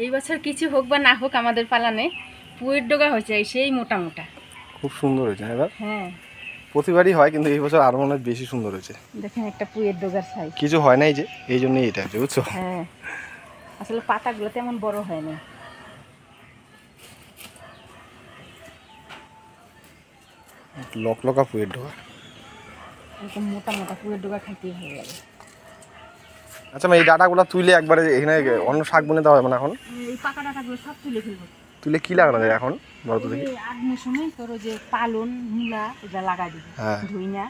এই বছর কিছু হোক বা না হোক আমাদের পালানে পুয়ের ডগা হয়েছে সেই মোটা মোটা, খুব সুন্দর হয়েছে এবার। হ্যাঁ প্রতিবারই হয় কিন্তু এই বছর আরো অনেক বেশি সুন্দর হয়েছে। দেখেন একটা পুয়ের ডগার সাইজ। কিছু হয় নাই যে এই জন্যই এটা হচ্ছে, বুঝছো? হ্যাঁ আসলে পাতাগুলো তেমন বড় হয় না। লকলকা পুয়ের ডগা। একদম মোটা মোটা পুয়ের ডগা খাইতেই ভালো লাগে। আচ্ছা এই ডাটাগুলো তুলে একবারে এখানে অন্য শাক বনে দেওয়া হবে না এখন? এই পাকা ডাটাগুলো সব তুলে ফেলবো। তুলে কি লাগানো যায় এখন বলো তো দেখি? আগুনের সময় তোর যে পালন মূলা এটা লাগাই দিবি। হ্যাঁ ধুইনা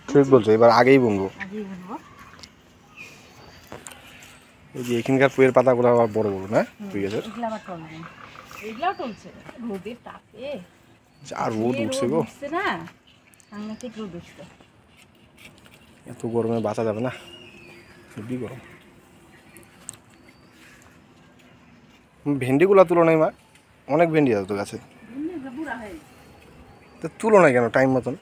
ঠিক বলছো, এবার আগেই বুনবো। আগেই বলবো। এই যে এখানকার পুয়ের পাতাগুলো আবার বড় বড় না? ঠিক আছে, এগুলো আবার টলবে, এগুলাও টলছে রোদের তাপে। আর রোদ উঠছে গো, উঠছে না, সাংঘাতিক রোদ উঠছে। এত গরমে বাঁচা যাবে না, খুবই গরম। ভেন্ডিগুলো তুলো নাই মা? অনেক ভেন্ডি আছে তো গাছে, তো তুলো নাই কেন টাইম মতন?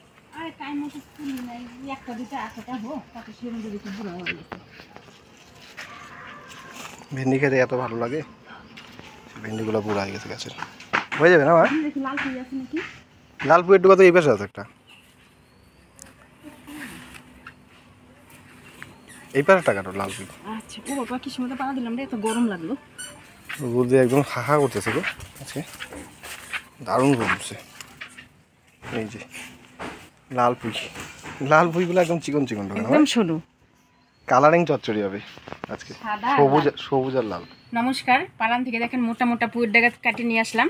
ভেন্ডি খেতে এত ভালো লাগে, ভেন্ডিগুলো বুড়া হয়ে গেছে গাছের। হয়ে যাবে না মা? লাল পুয়ের ডগা তো এই পাশে আছে একটা, এই পাশে টাকাটা লাল পুই। আচ্ছা ও বাবা কি সময় পাড়া দিলাম রে, এত গরম লাগলো। রোদে একদম হাহা করতেছে গো আজকে, দারুণ রোদ উঠছে। এই যে লাল পুই, লাল পুইগুলো একদম চিকন চিকন ডগা, একদম সরু কালারিং চচ্চড়ি হবে আজকে, সবুজ সবুজ আর লাল। নমস্কার, পালান থেকে দেখেন মোটা মোটা পুয়ের ডগা কাটে নিয়ে আসলাম।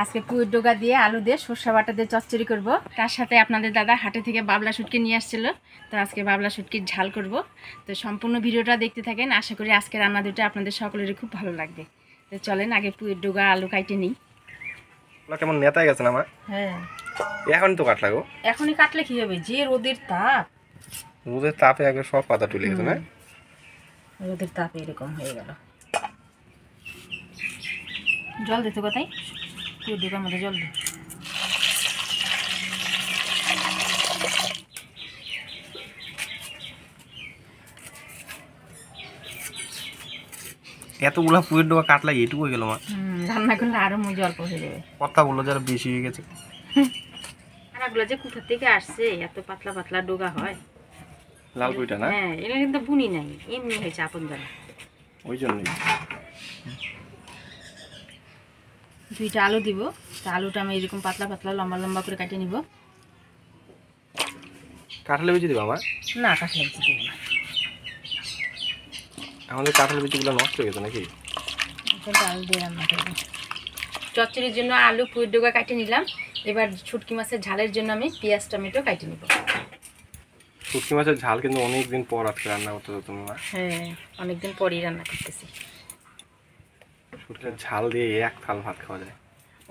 আজকে পুয়ের ডগা দিয়ে আলু দিয়ে সর্ষে বাটা দিয়ে চচ্চড়ি করব। তার সাথে আপনাদের দাদা হাটে থেকে বাবলা শুটকি নিয়ে আসছিল, তো আজকে বাবলা শুটকির ঝাল করব। তো সম্পূর্ণ ভিডিওটা দেখতে থাকেন, আশা করি আজকে রান্না দুটো আপনাদের সকলেরই খুব ভালো লাগবে। তো চলেন আগে পুয়ের ডগা আলু কাটে নিই। কেমন নেতায় গেছে না মা? হ্যাঁ এখনই তো কাটলা গো। এখনই কাটলে কি হবে, যে রোদের তাপ, রোদের তাপে একবার সব পাতা তুলে গেছে না? রোদের তাপে এরকম হয়ে গেল। জল দিতে কোথায়, পুয়ের ডগার মধ্যে জল দে। এতগুলা পুয়ের ডগা কাটলা এইটুকু হয়ে গেল মা? রান্না করলে আরো মজা অল্প হয়ে যাবে। পাতাগুলো যারা বেশি হয়ে গেছে, চারাগুলো যে কোথা থেকে আসছে, এত পাতলা পাতলা ডগা হয়। লাল পুইটা না? হ্যাঁ এটা কিন্তু বুনি নাই, এমনি হয়েছে আপন জানা। ওই জন্যই। দুইটা আলু দিব, তা আলুটা আমি এরকম পাতলা পাতলা লম্বা লম্বা করে কাটিয়ে নিব। কাঁঠালে বিচি দিবা মা? না কাঁঠালের বিচি দিব না, আমাদের কাঁঠালের বিচিগুলো নষ্ট হয়ে গেছে নাকি? আলু দিয়ে রান্না করবো। চচ্চড়ির জন্য আলু পুয়ের ডগা কাটিয়ে নিলাম। এবার শুটকি মাছের ঝালের জন্য আমি পেঁয়াজ টমেটো কাটিয়ে নিব। শুটকি মাছের ঝাল কিন্তু অনেকদিন পর আজকে রান্না করতেছো তুমি মা? হ্যাঁ অনেকদিন পরই রান্না করতেছি। শুটকির ঝাল দিয়ে এক থাল ভাত খাওয়া যায়,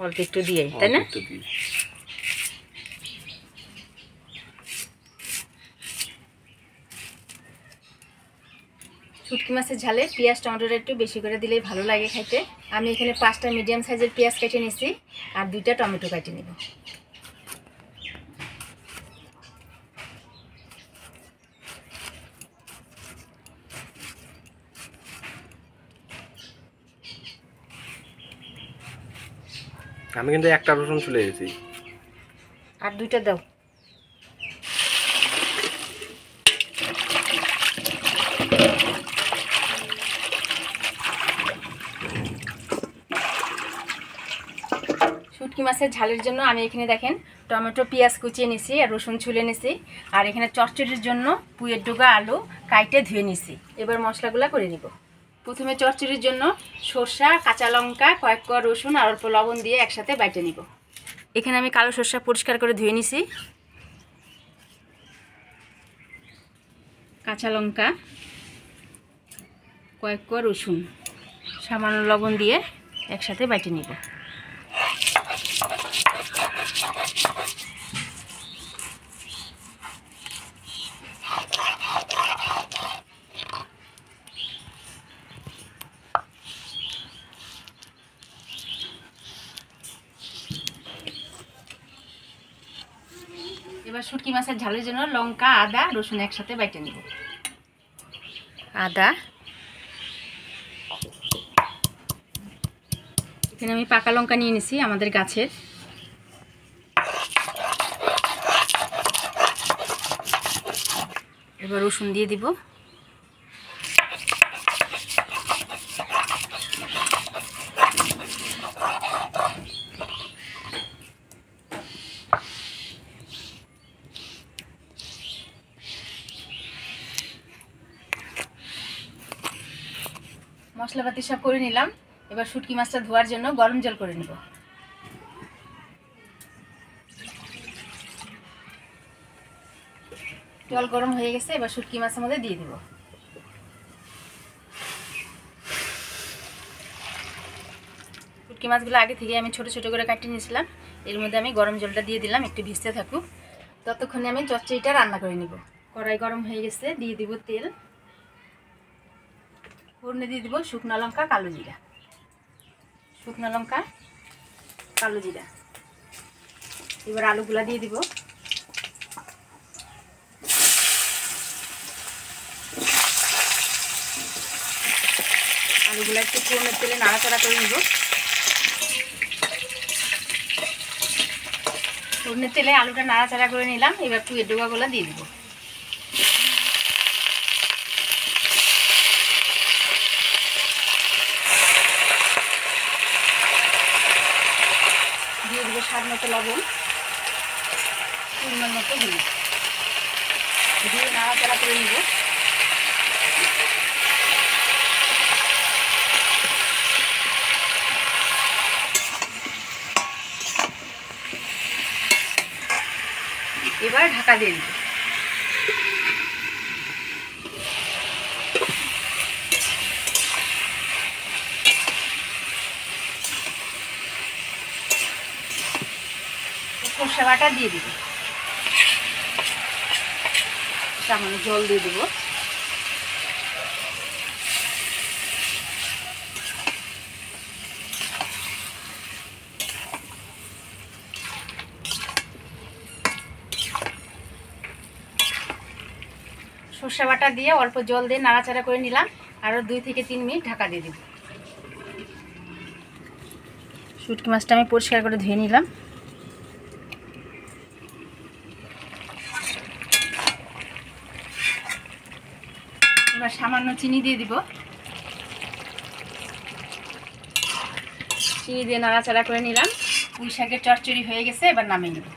অল্প একটু দিয়ে, তাই না? একটু দিয়ে। শুটকি মাছের ঝালে পেঁয়াজ টমেটোটা একটু বেশি করে দিলেই ভালো লাগে খাইতে। আমি এখানে 5টা মিডিয়াম সাইজের পেঁয়াজ কেটে নিয়েছি আর 2টা টমেটো কেটে নেব। আমি কিন্তু একটা রসুন চলে গেছি, আর 2টা দাও। শুটকি মাছের ঝালের জন্য আমি এখানে দেখেন টমেটো পেঁয়াজ কুচিয়ে নিছি আর রসুন ছুলে নিছি, আর এখানে চচ্চড়ির জন্য পুয়ের ডগা আলু কাইটে ধুয়ে নিছি। এবার মশলাগুলো করে নিব। প্রথমে চচ্চড়ির জন্য সরষা কাঁচা লঙ্কা কয়েক কোয়া রসুন আর অল্প লবণ দিয়ে একসাথে বাইটে নিব। এখানে আমি কালো সরষা পরিষ্কার করে ধুয়ে নিছি, কাঁচা লঙ্কা কয়েক কোয়া রসুন সামান্য লবণ দিয়ে একসাথে বাইটে নিব। এবার শুটকি মাছের ঝালের জন্য লঙ্কা আদা রসুন একসাথে বাইটে নিব। আদা এখানে আমি পাকা লঙ্কা নিয়ে নিছি আমাদের গাছের। এবার রসুন দিয়ে দিব। মশলাপাতি সব করে নিলাম। এবার শুটকি মাছটা ধোয়ার জন্য গরম জল করে নিব। জল গরম হয়ে গেছে, এবার শুটকি মাছের মধ্যে দিয়ে দিব। শুটকি মাছগুলো আগে থেকে আমি ছোট ছোট করে কাটিয়ে নিয়েছিলাম। এর মধ্যে আমি গরম জলটা দিয়ে দিলাম, একটু ভিজতে থাকুক। ততক্ষণে আমি চচ্চড়িটা রান্না করে নিব। কড়াই গরম হয়ে গেছে, দিয়ে দিব তেল। ফোড়নে দিয়ে দিব শুকনো লঙ্কা, কালো জিরা। শুকনো লঙ্কা, কালো জিরা। এবার আলুগুলা দিয়ে দিব। আলুগুলা একটু ফোড়নের তেলে নাড়াচাড়া করে নিব। ফোড়নের তেলে আলুটা নাড়াচাড়া করে নিলাম। এবার পুয়ের ডোকাগুলো দিয়ে দিব। দিয়ে দিব স্বাদ মতো লবণ, পরিমাণ মতো হলুদ দিয়ে নাড়াচাড়া করে নিব। এবার ঢাকা দিয়ে দিব। সরষে বাটা দিয়ে দিব। সামান্য জল দিয়ে দিব। সরষে বাটা দিয়ে অল্প জল দিয়ে নাড়াচাড়া করে নিলাম। আরও 2 থেকে 3 মিনিট ঢাকা দিয়ে দিব। শুটকি মাছটা আমি পরিষ্কার করে ধুয়ে নিলাম। এবার সামান্য চিনি দিয়ে দিব। চিনি দিয়ে নাড়াচাড়া করে নিলাম। পুঁই শাকের চচ্চড়ি হয়ে গেছে, এবার নামিয়ে নেব।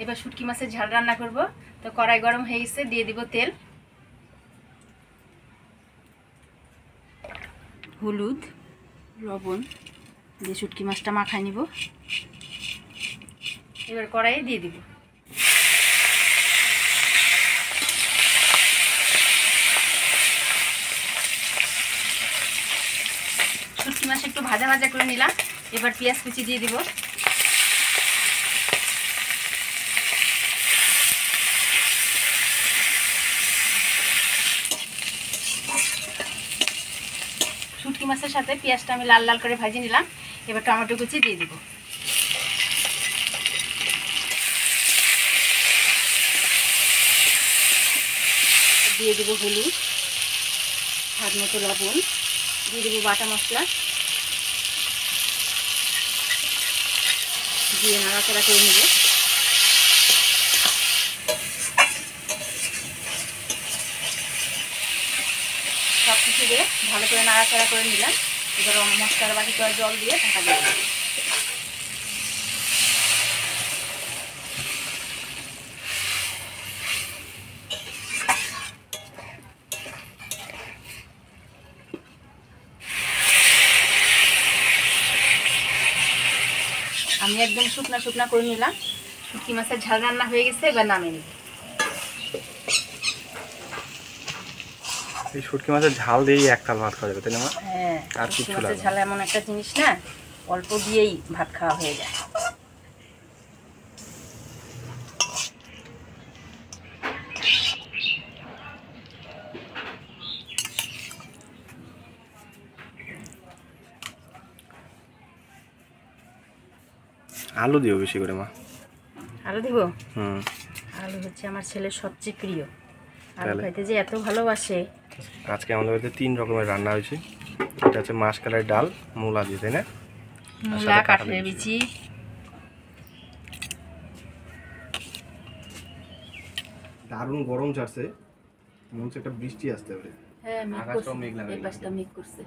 এবার শুটকি মাছের ঝাল রান্না করব। তো কড়াই গরম হয়ে গেছে, দিয়ে দিব তেল, হলুদ, লবণ দিয়ে শুটকি মাছটা মাখায় নিব। এবার কড়াইয়ে দিয়ে দিব। শুটকি মাছ একটু ভাজা ভাজা করে নিলাম। এবার পেঁয়াজ কুচি দিয়ে দিব। শুটকি মাছের সাথে পেঁয়াজটা আমি লাল লাল করে ভাজি নিলাম। এবার টমেটো কুচি দিয়ে দিব। দিয়ে দেবো হলুদ, স্বাদ মতো লবণ, দিয়ে দেবো বাটা মশলা, দিয়ে নাড়াচাড়া করে নেব। সব কিছু দিয়ে ভালো করে নাড়াচাড়া করে নিলাম। এবার মশলার বাকি জল দিয়ে ঢাকা দিয়ে দিলাম। আমি একদম শুকনা শুকনা করে নিলাম। শুটকি মাছের ঝাল রান্না হয়ে গেছে, এবার নামিয়ে নিব। এই শুটকি মাছের ঝাল দিয়েই এক থাল ভাত খাওয়া যাবে, তাই না? হ্যাঁ, আর শুটকি কিছু মাছের লাগবে ঝাল এমন একটা জিনিস না, অল্প দিয়েই ভাত খাওয়া হয়ে যায়। আলু দিও বেশি করে মা। আলু দিব? হুম, আলু হচ্ছে আমার ছেলের সবচেয়ে প্রিয়, আলু তাহলে? খাইতে যে এত ভালোবাসে। আজকে আমাদের বাড়িতে 3 রকমের রান্না হয়েছে। এটা হচ্ছে মাসকলাই ডাল মূলা দিয়ে, তাই না? মূলা, কাঁঠালের বিচি। দারুণ গরম ছাড়ছে, মনে হচ্ছে একটা বৃষ্টি আসতে পারে। হ্যাঁ, মেঘ আকাশটাও করছে, মেঘলা এই পাশটা মেঘ করছে।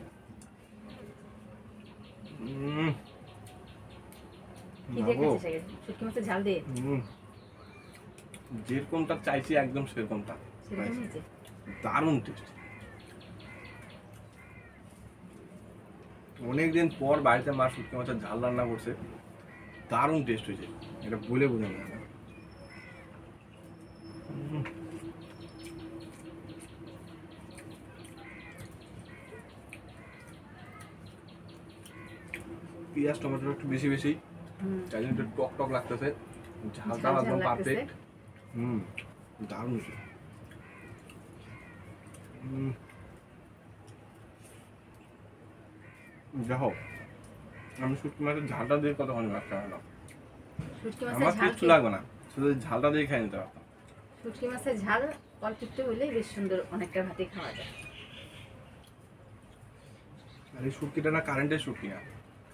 কি দিয়ে বাবু, খাচ্ছিস আগে? শুটকি মাছের ঝাল দিয়ে? যেরকমটা চাইছি একদম সেরকমটা। সেরকম হয়েছে? দারুণ টেস্ট। অনেকদিন পর বাড়িতে মা শুটকি মাছের ঝাল রান্না করছে, দারুণ টেস্ট হয়েছে, এটা বলে বোঝানো যায় না। পেঁয়াজ টমেটো একটু বেশি বেশি, তাই জন্য একটু টক টক লাগতেছে, ঝালটা ঝাল একদম লাগতেছে। পারফেক্ট। দারুণ হয়েছে। দেখো, আমি শুটকি মাছের ঝালটা দিয়ে কতক্ষণ ভাত খাওয়ালাম, শুটকি মাছের আমার ঝাল কিছু লাগবে না, শুধু ঝালটা দিয়ে খাই নিতে পারতাম। শুটকি মাছের ঝাল অল্প একটু হলেই বেশ সুন্দর অনেকটা ভাতে খাওয়া যায়। আর এই শুটকিটা না কারেন্টের শুটকি না,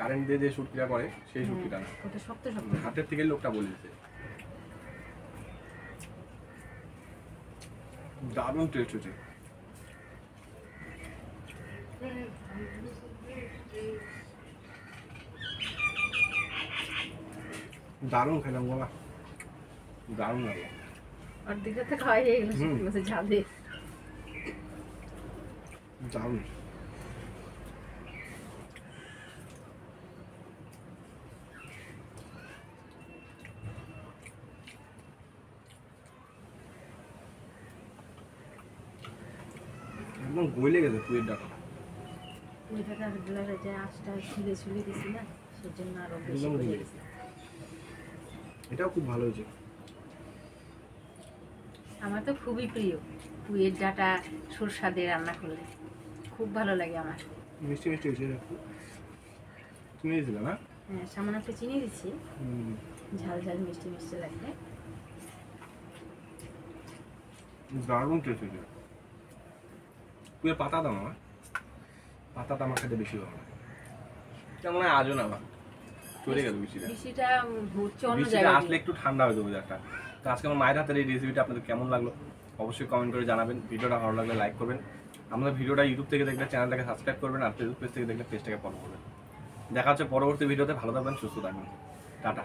কারেন্ট দিয়ে যে শুটকিটা করে সেই শুটকিটা না, ওটা শক্ত শক্ত। হাতের থেকে লোকটা বলে দিতে। দারুণ টেস্ট হয়েছে। দারুণ খেলাম বাবা, দারুণ লাগলো। অর্ধেকটা তো খাওয়াই হয়ে গেলো শুটকি মাছের ঝাল দিয়ে। দারুণ। একদম গলে গেছে পুয়ের ডাটা, ওইটাকে আর গুলারে যে আঁশটা ছুলে ছুলে দিছি না, সেজন্য আরো বেশি একদম হয়ে গলে গেছে। এটাও খুব ভালো হয়েছে। আমার তো খুবই প্রিয় পুঁইয়ের ডাঁটা সরষা দিয়ে রান্না করলে, খুব ভালো লাগে আমার। মিষ্টি মিষ্টি হয়েছে একটু, তুমি দিয়েছিলে না? হ্যাঁ, সামান্য একটু চিনি দিচ্ছি, ঝাল ঝাল মিষ্টি মিষ্টি লাগবে। দারুণ টেস্ট হয়েছে। পুয়ের পাতা দাও আমার, পাতাটা আমার খেতে বেশি ভালো লাগে। কেমন হয় আজও না, আমার চলে গেল বৃষ্টিটা। বৃষ্টিটা হচ্ছে অন্য বৃষ্টিটা জায়গায়। আসলে একটু ঠান্ডা হয়ে যাবে একটা। তো আজকে আমার মায়ের হাতের এই রেসিপিটা আপনাদের কেমন লাগলো অবশ্যই কমেন্ট করে জানাবেন। ভিডিওটা ভালো লাগলে লাইক করবেন। আমাদের ভিডিওটা ইউটিউব থেকে দেখলে চ্যানেলটাকে সাবস্ক্রাইব করবেন, আর ফেসবুক পেজ থেকে দেখলে পেজটাকে ফলো করবেন। দেখা হচ্ছে পরবর্তী ভিডিওতে। ভালো থাকবেন, সুস্থ থাকবেন, টাটা।